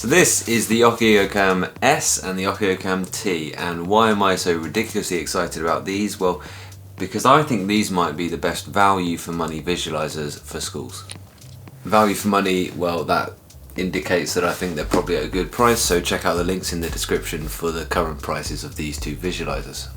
So this is the Okiocam S and the Okiocam T, and why am I so ridiculously excited about these? Well, because I think these might be the best value for money visualizers for schools. Value for money, well, that indicates that I think they're probably at a good price, so check out the links in the description for the current prices of these two visualizers.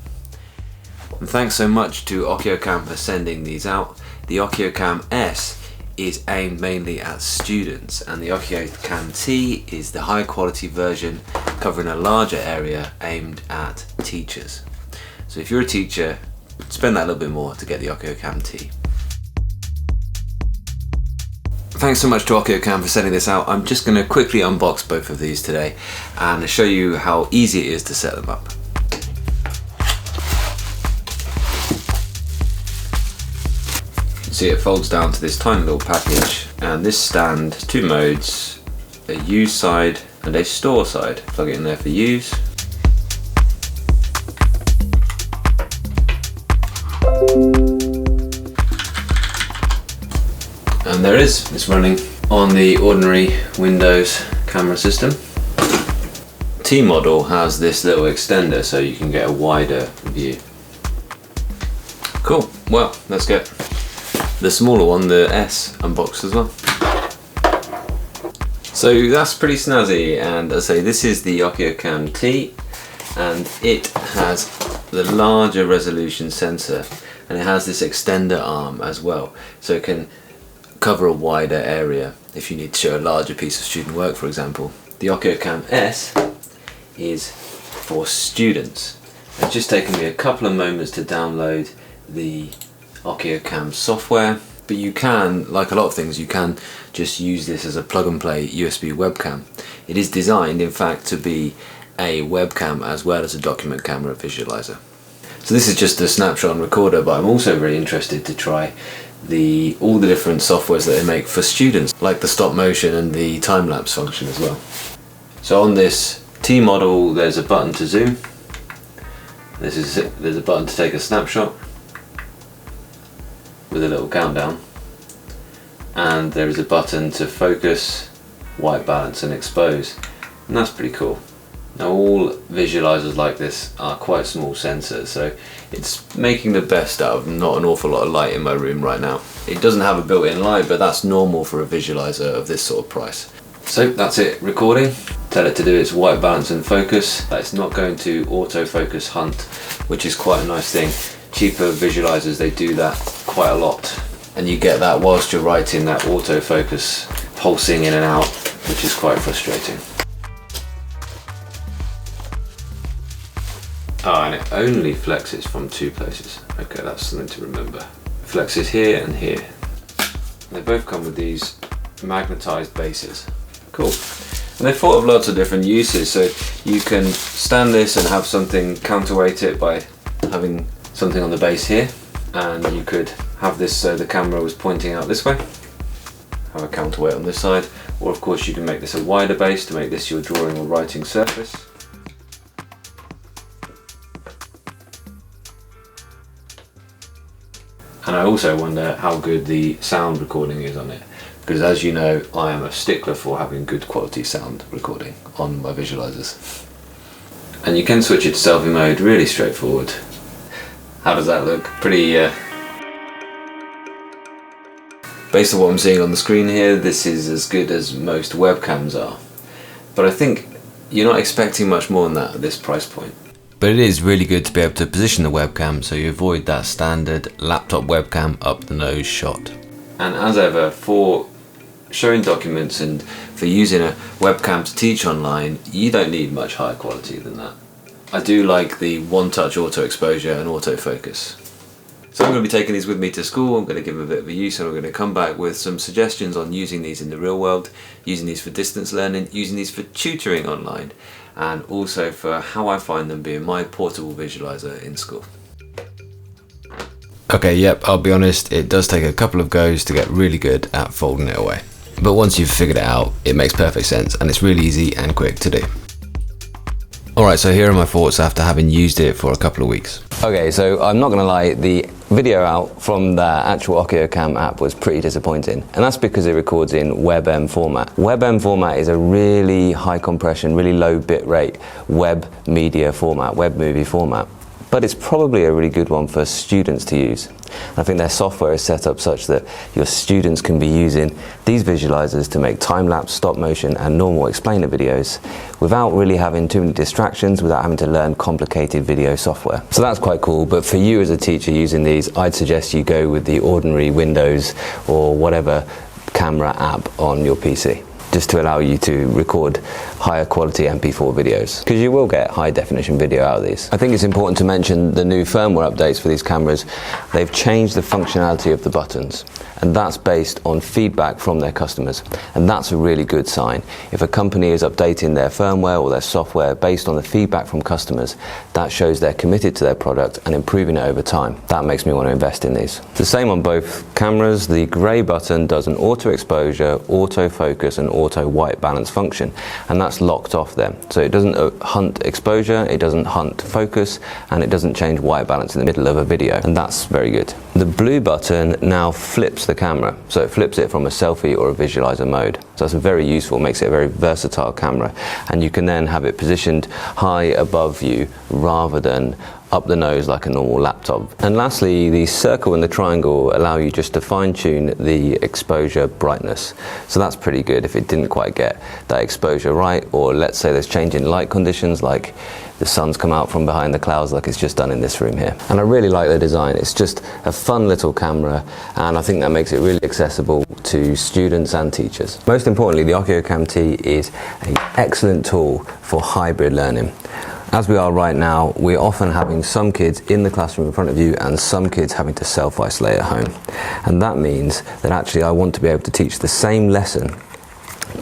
And thanks so much to Okiocam for sending these out. The Okiocam S is aimed mainly at students, and the Okiocam T is the high quality version covering a larger area aimed at teachers. So if you're a teacher, spend that little bit more to get the Okiocam T. Thanks so much to Okiocam for sending this out. I'm just going to quickly unbox both of these today and show you how easy it is to set them up. See, it folds down to this tiny little package, and this stand, two modes, a use side and a store side. Plug it in there for use. And there it is, it's running on the ordinary Windows camera system. T model has this little extender so you can get a wider view. Cool, well, let's get the smaller one, the S, unboxed as well. So that's pretty snazzy, and as I say, this is the Okiocam T, and it has the larger resolution sensor, and it has this extender arm as well, so it can cover a wider area if you need to show a larger piece of student work, for example. The Okiocam S is for students. It's just taken me a couple of moments to download the Okiocam software, but you can, like a lot of things, you can just use this as a plug and play USB webcam. It is designed, in fact, to be a webcam as well as a document camera visualizer. So this is just a snapshot and recorder, but I'm also very interested to try all the different softwares that they make for students, like the stop motion and the time-lapse function as well. So on this T model, there's a button to zoom. There's a button to take a snapshot with a little countdown, and there is a button to focus, white balance and expose, and that's pretty cool. Now all visualizers like this are quite small sensors, so it's making the best out of not an awful lot of light in my room right now. It doesn't have a built-in light, but that's normal for a visualizer of this sort of price. So that's it, recording. Tell it to do its white balance and focus. It's not going to autofocus hunt, which is quite a nice thing. Cheaper visualizers, they do that quite a lot, and you get that whilst you're writing, that autofocus pulsing in and out, which is quite frustrating. And it only flexes from two places. Okay, that's something to remember. It flexes here and here. They both come with these magnetized bases. Cool. And they've thought of lots of different uses, so you can stand this and have something counterweight it by having something on the base here, and you could have this so the camera was pointing out this way, have a counterweight on this side, or of course you can make this a wider base to make this your drawing or writing surface. And I also wonder how good the sound recording is on it, because as you know, I am a stickler for having good quality sound recording on my visualizers. And you can switch it to selfie mode, really straightforward. How does that look? Pretty, based on what I'm seeing on the screen here, this is as good as most webcams are. But I think you're not expecting much more than that at this price point. But it is really good to be able to position the webcam so you avoid that standard laptop webcam up the nose shot. And as ever, for showing documents and for using a webcam to teach online, you don't need much higher quality than that. I do like the one-touch auto exposure and autofocus. So I'm going to be taking these with me to school. I'm going to give them a bit of a use, and I'm going to come back with some suggestions on using these in the real world, using these for distance learning, using these for tutoring online, and also for how I find them being my portable visualizer in school. Okay, yep, I'll be honest, it does take a couple of goes to get really good at folding it away. But once you've figured it out, it makes perfect sense, and it's really easy and quick to do. Alright, so here are my thoughts after having used it for a couple of weeks. Okay, so I'm not gonna lie, the video out from the actual Okiocam app was pretty disappointing, and that's because it records in webm format. Webm format is a really high compression, really low bit rate web media format, web movie format. But it's probably a really good one for students to use. I think their software is set up such that your students can be using these visualizers to make time-lapse, stop motion and normal explainer videos without really having too many distractions, without having to learn complicated video software. So that's quite cool, but for you as a teacher using these, I'd suggest you go with the ordinary Windows or whatever camera app on your PC, just to allow you to record higher quality MP4 videos, because you will get high definition video out of these. I think it's important to mention the new firmware updates for these cameras. They've changed the functionality of the buttons, and that's based on feedback from their customers, and that's a really good sign. If a company is updating their firmware or their software based on the feedback from customers, that shows they're committed to their product and improving it over time. That makes me want to invest in these. The same on both cameras. The grey button does an auto exposure, auto focus and auto white balance function, and that's locked off there. So it doesn't hunt exposure, it doesn't hunt focus, and it doesn't change white balance in the middle of a video, and that's very good. The blue button now flips the camera, so it flips it from a selfie or a visualizer mode. So that's very useful, makes it a very versatile camera, and you can then have it positioned high above you rather than up the nose like a normal laptop. And lastly, the circle and the triangle allow you just to fine-tune the exposure brightness. So that's pretty good if it didn't quite get that exposure right, or let's say there's changing light conditions, like the sun's come out from behind the clouds like it's just done in this room here. And I really like the design. It's just a fun little camera, and I think that makes it really accessible to students and teachers. Most importantly, the Okiocam T is an excellent tool for hybrid learning. As we are right now, we're often having some kids in the classroom in front of you and some kids having to self-isolate at home. And that means that actually I want to be able to teach the same lesson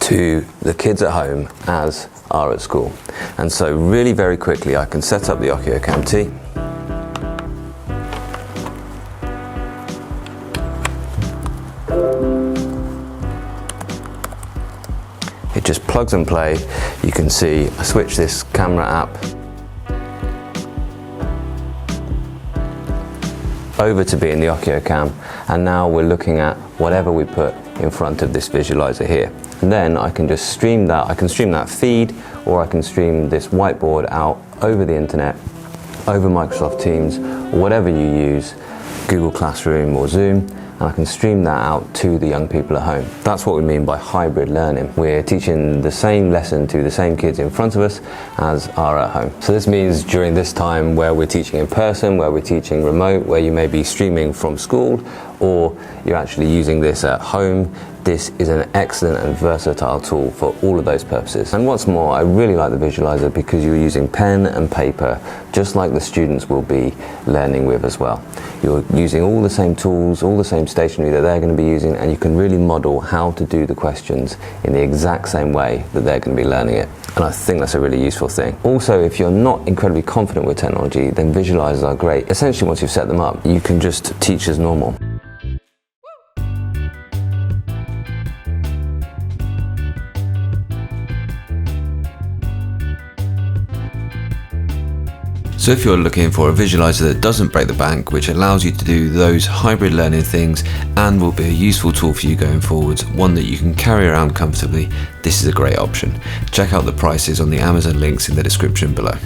to the kids at home as are at school. And so really very quickly I can set up the Okiocam T. It just plugs and play. You can see I switch this camera app over to being the Okiocam, and now we're looking at whatever we put in front of this visualizer here. And then I can just stream that. I can stream that feed, or I can stream this whiteboard out over the internet, over Microsoft Teams, or whatever you use, Google Classroom or Zoom, and I can stream that out to the young people at home. That's what we mean by hybrid learning. We're teaching the same lesson to the same kids in front of us as are at home. So this means during this time where we're teaching in person, where we're teaching remote, where you may be streaming from school, or you're actually using this at home, this is an excellent and versatile tool for all of those purposes. And what's more, I really like the visualizer because you're using pen and paper, just like the students will be learning with as well. You're using all the same tools, all the same stationery that they're going to be using, and you can really model how to do the questions in the exact same way that they're going to be learning it. And I think that's a really useful thing. Also, if you're not incredibly confident with technology, then visualizers are great. Essentially, once you've set them up, you can just teach as normal. So if you're looking for a visualizer that doesn't break the bank, which allows you to do those hybrid learning things and will be a useful tool for you going forwards, one that you can carry around comfortably, this is a great option. Check out the prices on the Amazon links in the description below.